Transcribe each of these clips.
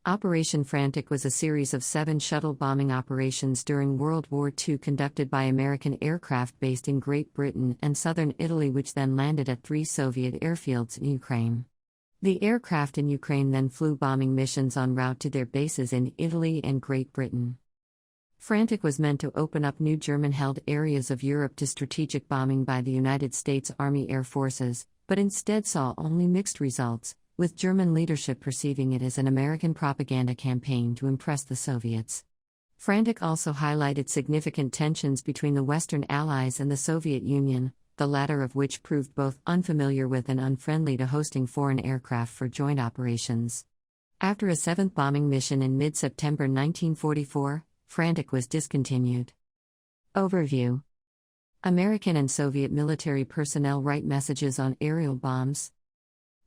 Operation Frantic was a series of 7 shuttle bombing operations during World War II conducted by American aircraft based in Great Britain and southern Italy, which then landed at 3 Soviet airfields in Ukraine. The aircraft in Ukraine then flew bombing missions en route to their bases in Italy and Great Britain. Frantic was meant to open up new German-held areas of Europe to strategic bombing by the United States Army Air Forces, but instead saw only mixed results, with German leadership perceiving it as an American propaganda campaign to impress the Soviets. Frantic also highlighted significant tensions between the Western Allies and the Soviet Union, the latter of which proved both unfamiliar with and unfriendly to hosting foreign aircraft for joint operations. After a 7th bombing mission in mid-September 1944, Frantic was discontinued. Overview: American and Soviet military personnel write messages on aerial bombs.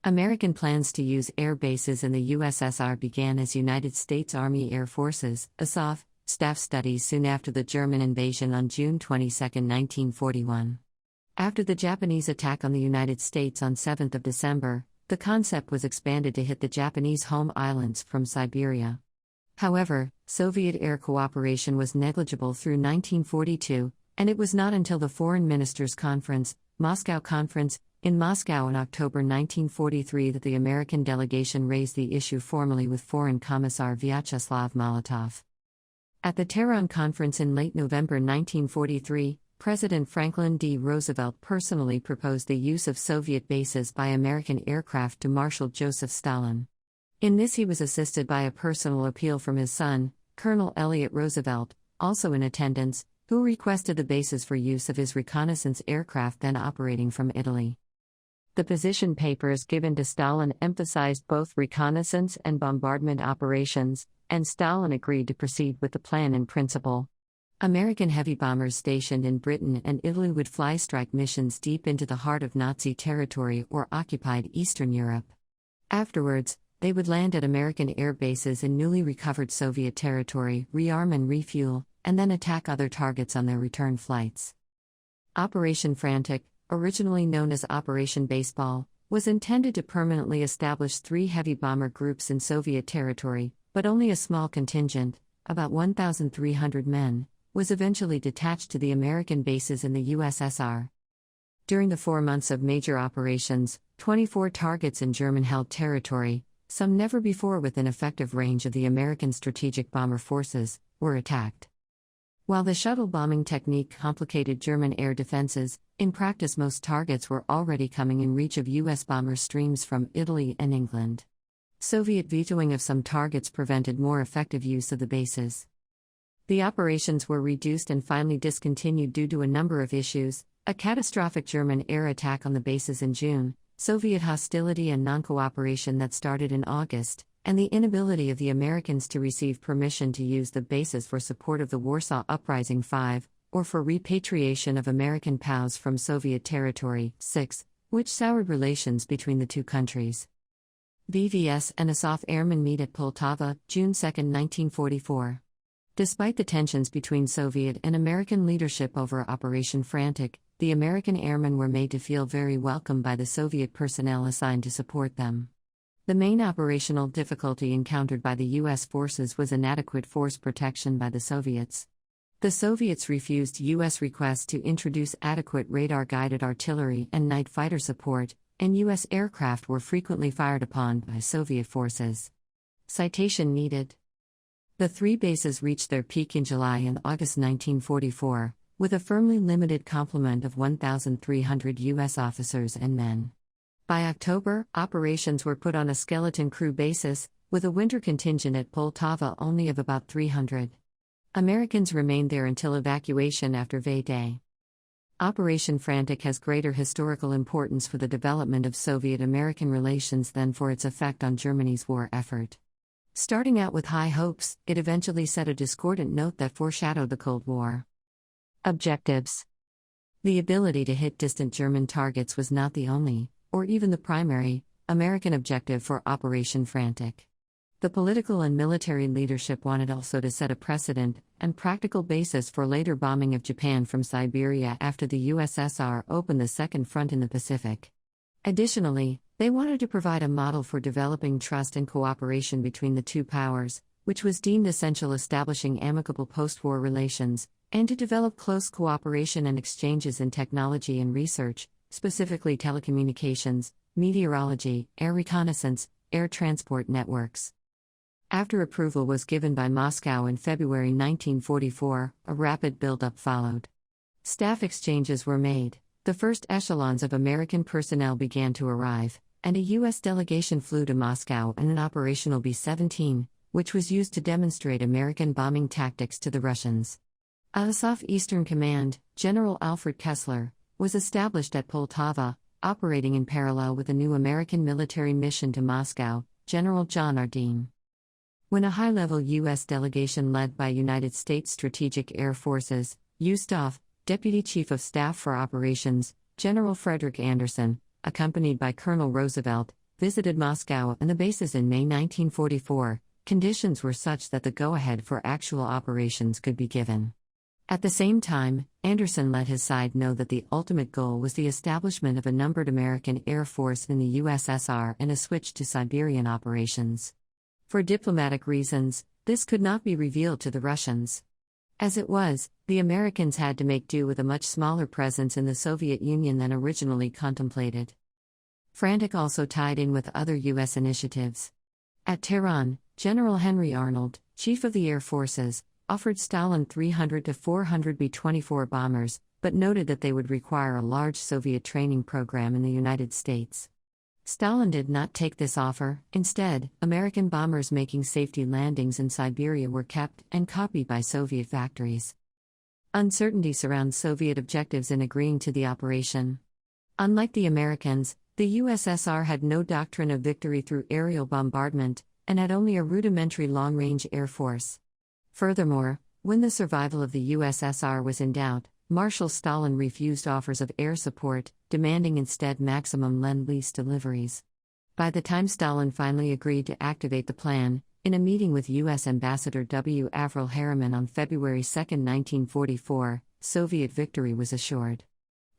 American plans to use air bases in the USSR began as United States Army Air Forces (ASAF) staff studies soon after the German invasion on June 22, 1941. After the Japanese attack on the United States on 7 December, the concept was expanded to hit the Japanese home islands from Siberia. However, Soviet air cooperation was negligible through 1942, and it was not until the Foreign Ministers' Conference, Moscow Conference, in Moscow in October 1943 that the American delegation raised the issue formally with Foreign Commissar Vyacheslav Molotov. At the Tehran Conference in late November 1943, President Franklin D. Roosevelt personally proposed the use of Soviet bases by American aircraft to Marshal Joseph Stalin. In this he was assisted by a personal appeal from his son, Colonel Elliott Roosevelt, also in attendance, who requested the bases for use of his reconnaissance aircraft then operating from Italy. The position papers given to Stalin emphasized both reconnaissance and bombardment operations, and Stalin agreed to proceed with the plan in principle. American heavy bombers stationed in Britain and Italy would fly strike missions deep into the heart of Nazi territory or occupied Eastern Europe. Afterwards, they would land at American air bases in newly recovered Soviet territory, rearm and refuel, and then attack other targets on their return flights. Operation Frantic, originally known as Operation Baseball, was intended to permanently establish 3 heavy bomber groups in Soviet territory, but only a small contingent, about 1,300 men, was eventually detached to the American bases in the USSR. During the 4 months of major operations, 24 targets in German-held territory, some never before within effective range of the American strategic bomber forces, were attacked. While the shuttle bombing technique complicated German air defenses, in practice most targets were already coming in reach of U.S. bomber streams from Italy and England. Soviet vetoing of some targets prevented more effective use of the bases. The operations were reduced and finally discontinued due to a number of issues: a catastrophic German air attack on the bases in June, Soviet hostility and non-cooperation that started in August, and the inability of the Americans to receive permission to use the bases for support of the Warsaw Uprising 5, or for repatriation of American POWs from Soviet territory 6, which soured relations between the two countries. BVS and ASAF airmen meet at Poltava, June 2, 1944. Despite the tensions between Soviet and American leadership over Operation Frantic, the American airmen were made to feel very welcome by the Soviet personnel assigned to support them. The main operational difficulty encountered by the U.S. forces was inadequate force protection by the Soviets. The Soviets refused U.S. requests to introduce adequate radar-guided artillery and night fighter support, and U.S. aircraft were frequently fired upon by Soviet forces. Citation needed. The 3 bases reached their peak in July and August 1944, with a firmly limited complement of 1,300 U.S. officers and men. By October, operations were put on a skeleton crew basis, with a winter contingent at Poltava only of about 300. Americans remained there until evacuation after V-Day. Operation Frantic has greater historical importance for the development of Soviet-American relations than for its effect on Germany's war effort. Starting out with high hopes, it eventually set a discordant note that foreshadowed the Cold War. Objectives: the ability to hit distant German targets was not the only, or even the primary, American objective for Operation Frantic. The political and military leadership wanted also to set a precedent and practical basis for later bombing of Japan from Siberia after the USSR opened the Second Front in the Pacific. Additionally, They wanted to provide a model for developing trust and cooperation between the two powers, which was deemed essential, establishing amicable post-war relations, and to develop close cooperation and exchanges in technology and research, specifically telecommunications, meteorology, air reconnaissance, air transport networks. After approval was given by Moscow in February 1944, a rapid buildup followed. Staff exchanges were made, the first echelons of American personnel began to arrive, and a U.S. delegation flew to Moscow in an operational B-17, which was used to demonstrate American bombing tactics to the Russians. Azov Eastern Command, General Alfred Kessler, was established at Poltava, operating in parallel with a new American military mission to Moscow, General John R. Dean. When a high-level U.S. delegation led by United States Strategic Air Forces, USTAF, Deputy Chief of Staff for Operations, General Frederick Anderson, accompanied by Colonel Roosevelt, visited Moscow and the bases in May 1944, conditions were such that the go-ahead for actual operations could be given. At the same time, Anderson let his side know that the ultimate goal was the establishment of a numbered American Air Force in the USSR and a switch to Siberian operations. For diplomatic reasons, this could not be revealed to the Russians. As it was, the Americans had to make do with a much smaller presence in the Soviet Union than originally contemplated. Frantic also tied in with other U.S. initiatives. At Tehran, General Henry Arnold, Chief of the Air Forces, offered Stalin 300 to 400 B-24 bombers, but noted that they would require a large Soviet training program in the United States. Stalin did not take this offer. Instead, American bombers making safety landings in Siberia were kept and copied by Soviet factories. Uncertainty surrounds Soviet objectives in agreeing to the operation. Unlike the Americans, the USSR had no doctrine of victory through aerial bombardment, and had only a rudimentary long-range air force. Furthermore, when the survival of the USSR was in doubt, Marshal Stalin refused offers of air support, demanding instead maximum Lend-Lease deliveries. By the time Stalin finally agreed to activate the plan, in a meeting with U.S. Ambassador W. Avril Harriman on February 2, 1944, Soviet victory was assured.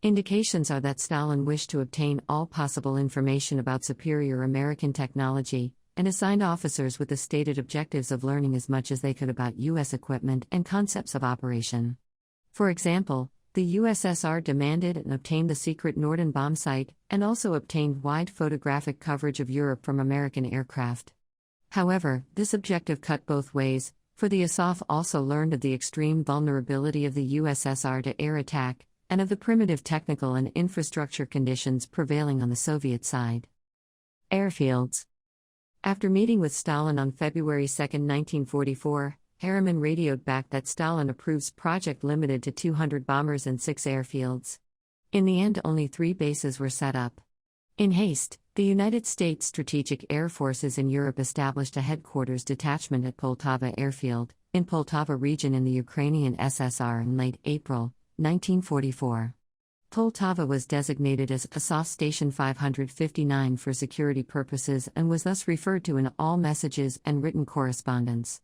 Indications are that Stalin wished to obtain all possible information about superior American technology, and assigned officers with the stated objectives of learning as much as they could about U.S. equipment and concepts of operation. For example, the USSR demanded and obtained the secret Norden bomb site, and also obtained wide photographic coverage of Europe from American aircraft. However, this objective cut both ways, for the Azov also learned of the extreme vulnerability of the USSR to air attack, and of the primitive technical and infrastructure conditions prevailing on the Soviet side. Airfields. After meeting with Stalin on February 2, 1944, Harriman radioed back that Stalin approves project limited to 200 bombers and 6 airfields. In the end, only 3 bases were set up. In haste, the United States Strategic Air Forces in Europe established a headquarters detachment at Poltava Airfield, in Poltava region in the Ukrainian SSR in late April, 1944. Poltava was designated as Azov Station 559 for security purposes and was thus referred to in all messages and written correspondence.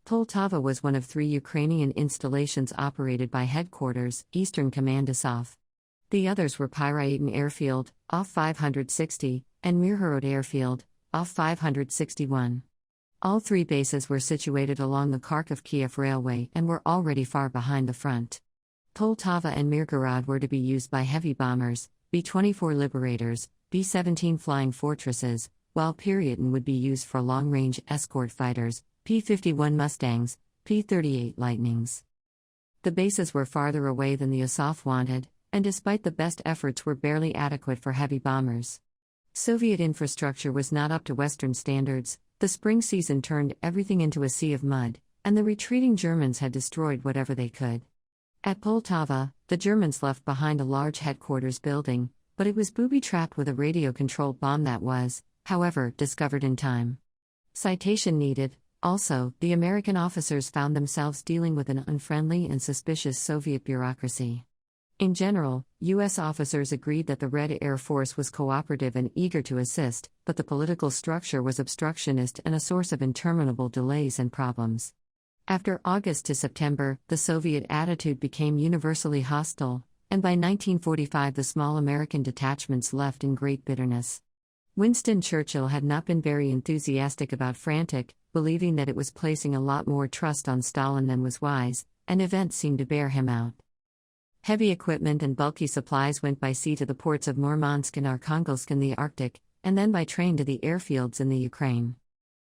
Poltava was one of 3 Ukrainian installations operated by Headquarters, Eastern Command Azov. The others were Pyryatan Airfield, off 560, and Mirhorod Airfield, off 561. All 3 bases were situated along the Kharkiv-Kiev Railway and were already far behind the front. Poltava and Mirgorod were to be used by heavy bombers, B-24 Liberators, B-17 Flying Fortresses, while Pyryatan would be used for long-range escort fighters, P-51 Mustangs, P-38 Lightnings. The bases were farther away than the Azov wanted, and despite the best efforts were barely adequate for heavy bombers. Soviet infrastructure was not up to Western standards, the spring season turned everything into a sea of mud, and the retreating Germans had destroyed whatever they could. At Poltava, the Germans left behind a large headquarters building, but it was booby-trapped with a radio-controlled bomb that was, however, discovered in time. Citation needed. Also, the American officers found themselves dealing with an unfriendly and suspicious Soviet bureaucracy. In general, U.S. officers agreed that the Red Air Force was cooperative and eager to assist, but the political structure was obstructionist and a source of interminable delays and problems. After August to September, the Soviet attitude became universally hostile, and by 1945 the small American detachments left in great bitterness. Winston Churchill had not been very enthusiastic about Frantic, believing that it was placing a lot more trust on Stalin than was wise, and events seemed to bear him out. Heavy equipment and bulky supplies went by sea to the ports of Murmansk and Arkhangelsk in the Arctic, and then by train to the airfields in the Ukraine.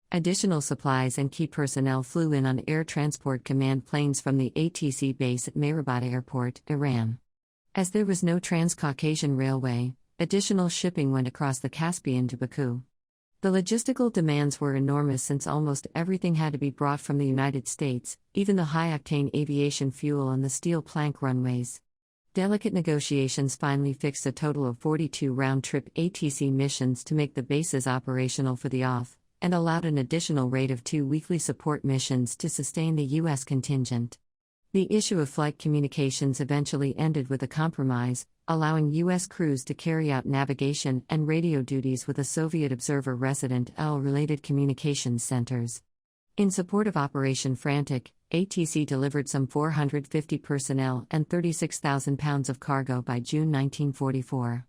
Additional supplies and key personnel flew in on Air Transport Command planes from the ATC base at Mehrabad Airport, Iran. As there was no Transcaucasian Railway, additional shipping went across the Caspian to Baku. The logistical demands were enormous since almost everything had to be brought from the United States, even the high-octane aviation fuel and the steel plank runways. Delicate negotiations finally fixed a total of 42 round-trip ATC missions to make the bases operational for the OFF, and allowed an additional rate of 2 weekly support missions to sustain the U.S. contingent. The issue of flight communications eventually ended with a compromise, allowing U.S. crews to carry out navigation and radio duties with a Soviet observer resident at related communications centers. In support of Operation Frantic, ATC delivered some 450 personnel and 36,000 pounds of cargo by June 1944.